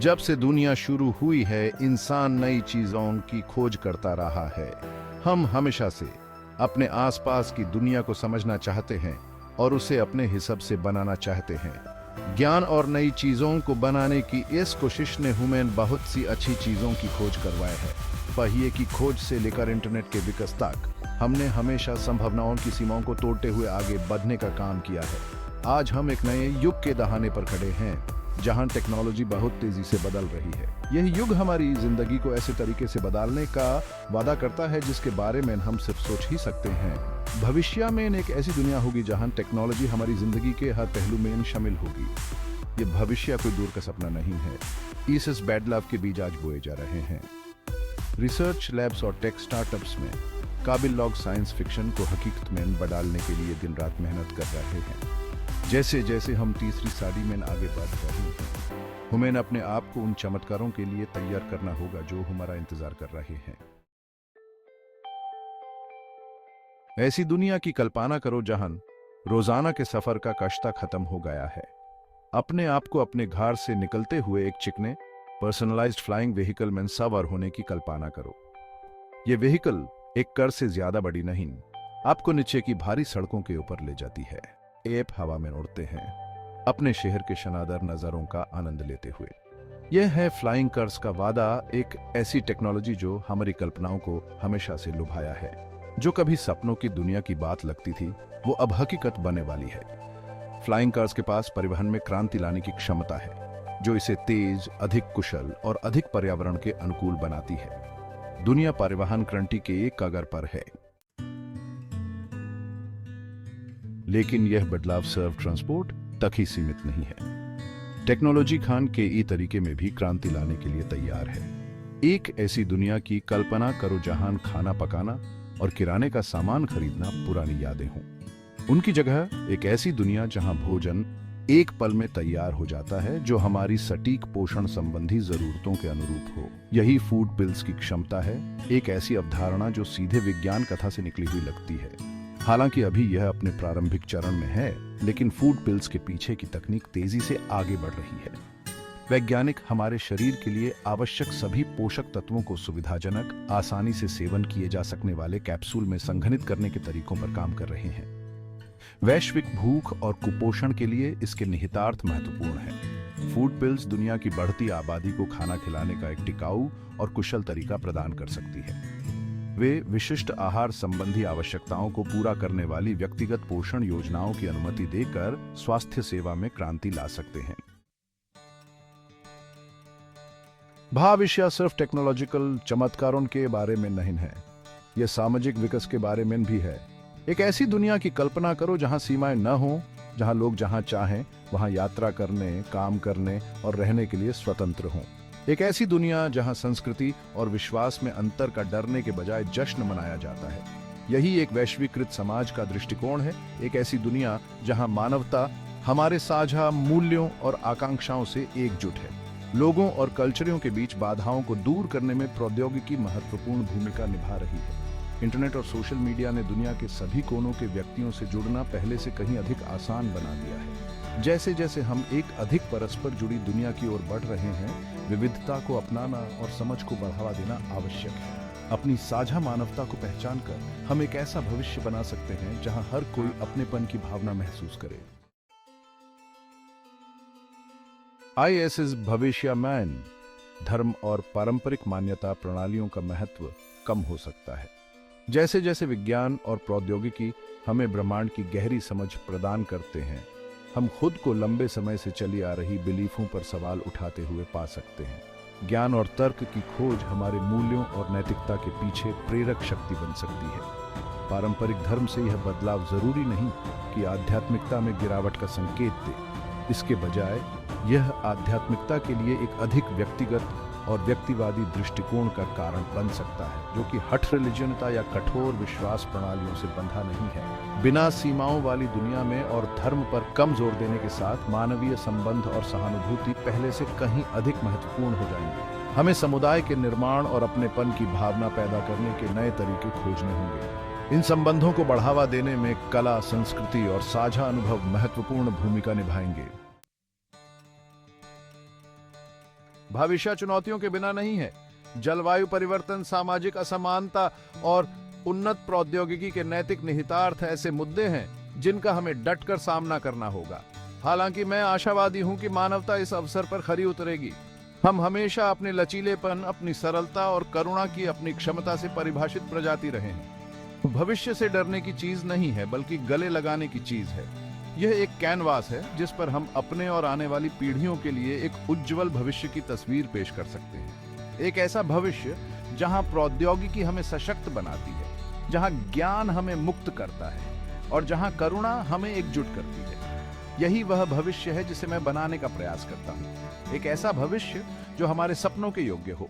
जब से दुनिया शुरू हुई है, इंसान नई चीजों की खोज करता रहा है। हम हमेशा से अपने आसपास की दुनिया को समझना चाहते हैं और उसे अपने हिसाब से बनाना चाहते हैं। ज्ञान और नई चीजों को बनाने की इस कोशिश ने हमें बहुत सी अच्छी चीजों की खोज करवाई है। पहिए की खोज से लेकर इंटरनेट के विकास तक हमने हमेशा संभावनाओं की सीमाओं को तोड़ते हुए आगे बढ़ने का काम किया है। आज हम एक नए युग के दहाने पर खड़े हैं, जहां टेक्नोलॉजी बहुत तेजी से बदल रही है। यह युग हमारी जिंदगी को ऐसे तरीके से बदलने का वादा करता है जिसके बारे में हम सिर्फ सोच ही सकते हैं। भविष्य में एक ऐसी दुनिया होगी जहां टेक्नोलॉजी हमारी जिंदगी के हर पहलू में शामिल होगी। ये भविष्य कोई दूर का सपना नहीं है, इस बदलाव के बीज आज बोए जा रहे हैं। रिसर्च लैब्स और टेक स्टार्टअप्स में काबिल लोग साइंस फिक्शन को हकीकत में बदलने के लिए दिन रात मेहनत कर रहे हैं। जैसे जैसे हम तीसरी सदी में आगे बढ़ रहे हैं, हमें अपने आप को उन चमत्कारों के लिए तैयार करना होगा जो हमारा इंतजार कर रहे हैं। ऐसी दुनिया की कल्पना करो जहां रोजाना के सफर का कश्ता खत्म हो गया है। अपने आप को अपने घर से निकलते हुए एक चिकने पर्सनलाइज्ड फ्लाइंग व्हीकल में सवार होने की कल्पना करो। यह व्हीकल एक कार से ज्यादा बड़ी नहीं, आपको नीचे की भारी सड़कों के ऊपर ले जाती है। आप हवा में उड़ते हैं, अपने शहर के शानदार नजारों का आनंद लेते हुए। यह है फ्लाइंग कार्स का वादा, एक ऐसी टेक्नोलॉजी जो हमारी कल्पनाओं को हमेशा से लुभाया है। जो कभी सपनों की दुनिया की बात लगती थी, वो अब हकीकत बनने वाली है। फ्लाइंग कार्स के पास परिवहन में क्रांति लाने की क्षमता है, जो इसे तेज, अधिक कुशल और अधिक पर्यावरण के अनुकूल बनाती है। दुनिया परिवहन क्रांति के एक कगार पर है, लेकिन यह बदलाव सिर्फ ट्रांसपोर्ट तक ही सीमित नहीं है। टेक्नोलॉजी खान के ई तरीके में भी क्रांति लाने के लिए तैयार है। एक ऐसी दुनिया की कल्पना करो जहां खाना पकाना और किराने का सामान खरीदना पुरानी यादें हों। उनकी जगह एक ऐसी दुनिया जहां भोजन एक पल में तैयार हो जाता है, जो हमारी सटीक पोषण संबंधी जरूरतों के अनुरूप हो। यही फूड पिल्स की क्षमता है, एक ऐसी अवधारणा जो सीधे विज्ञान कथा से निकली हुई लगती है। हालांकि अभी यह अपने प्रारंभिक चरण में है, लेकिन फूड पिल्स के पीछे की तकनीक तेजी से आगे बढ़ रही है। वैज्ञानिक हमारे शरीर के लिए आवश्यक सभी पोषक तत्वों को सुविधाजनक, आसानी से सेवन किए जा सकने वाले कैप्सूल में संघनित करने के तरीकों पर काम कर रहे हैं। वैश्विक भूख और कुपोषण के लिए इसके निहितार्थ महत्वपूर्ण है। फूड पिल्स दुनिया की बढ़ती आबादी को खाना खिलाने का एक टिकाऊ और कुशल तरीका प्रदान कर सकती है। वे विशिष्ट आहार संबंधी आवश्यकताओं को पूरा करने वाली व्यक्तिगत पोषण योजनाओं की अनुमति देकर स्वास्थ्य सेवा में क्रांति ला सकते हैं। भविष्य सिर्फ टेक्नोलॉजिकल चमत्कारों के बारे में नहीं है, यह सामाजिक विकास के बारे में भी है। एक ऐसी दुनिया की कल्पना करो जहां सीमाएं न हों, जहां लोग जहां चाहें वहां यात्रा करने, काम करने और रहने के लिए स्वतंत्र हों। एक ऐसी दुनिया जहां संस्कृति और विश्वास में अंतर का डरने के बजाय जश्न मनाया जाता है। यही एक वैश्वीकृत समाज का दृष्टिकोण है। एक ऐसी दुनिया जहां मानवता हमारे साझा मूल्यों और आकांक्षाओं से एकजुट है। लोगों और कल्चरों के बीच बाधाओं को दूर करने में प्रौद्योगिकी महत्वपूर्ण भूमिका निभा रही है। इंटरनेट और सोशल मीडिया ने दुनिया के सभी कोनों के व्यक्तियों से जुड़ना पहले से कहीं अधिक आसान बना दिया है। जैसे जैसे हम एक अधिक परस्पर जुड़ी दुनिया की ओर बढ़ रहे हैं, विविधता को अपनाना और समझ को बढ़ावा देना आवश्यक है। अपनी साझा मानवता को पहचान कर हम एक ऐसा भविष्य बना सकते हैं जहां हर कोई अपनेपन की भावना महसूस करे। ISS भविष्य में धर्म और पारंपरिक मान्यता प्रणालियों का महत्व कम हो सकता है। जैसे जैसे विज्ञान और प्रौद्योगिकी हमें ब्रह्मांड की गहरी समझ प्रदान करते हैं, हम खुद को लंबे समय से चली आ रही बिलीफों पर सवाल उठाते हुए पा सकते हैं। ज्ञान और तर्क की खोज हमारे मूल्यों और नैतिकता के पीछे प्रेरक शक्ति बन सकती है। पारंपरिक धर्म से यह बदलाव जरूरी नहीं कि आध्यात्मिकता में गिरावट का संकेत दे। इसके बजाय यह आध्यात्मिकता के लिए एक अधिक व्यक्तिगत और व्यक्तिवादी दृष्टिकोण का कारण बन सकता है, जो कि हठ रिलीजनता या कठोर विश्वास प्रणालियों से बंधा नहीं है। बिना सीमाओं वाली दुनिया में और धर्म पर कम जोर देने के साथ मानवीय संबंध और सहानुभूति पहले से कहीं अधिक महत्वपूर्ण हो जाएंगे। हमें समुदाय के निर्माण और अपनेपन की भावना पैदा करने के नए तरीके खोजने होंगे। इन संबंधों को बढ़ावा देने में कला, संस्कृति और साझा अनुभव महत्वपूर्ण भूमिका निभाएंगे। भविष्य चुनौतियों के बिना नहीं है। जलवायु परिवर्तन, सामाजिक असमानता और उन्नत प्रौद्योगिकी के नैतिक निहितार्थ ऐसे मुद्दे हैं जिनका हमें डटकर सामना करना होगा। हालांकि मैं आशावादी हूं कि मानवता इस अवसर पर खरी उतरेगी। हम हमेशा अपने लचीलेपन, अपनी सरलता और करुणा की अपनी क्षमता से परिभाषित प्रजाति रहे हैं। भविष्य से डरने की चीज नहीं है, बल्कि गले लगाने की चीज है। यह एक कैनवास है जिस पर हम अपने और आने वाली पीढ़ियों के लिए एक उज्जवल भविष्य की तस्वीर पेश कर सकते हैं। एक ऐसा भविष्य जहां प्रौद्योगिकी हमें सशक्त बनाती है, जहां ज्ञान हमें मुक्त करता है और जहां करुणा हमें एकजुट करती है। यही वह भविष्य है जिसे मैं बनाने का प्रयास करता हूं। एक ऐसा भविष्य जो हमारे सपनों के योग्य हो।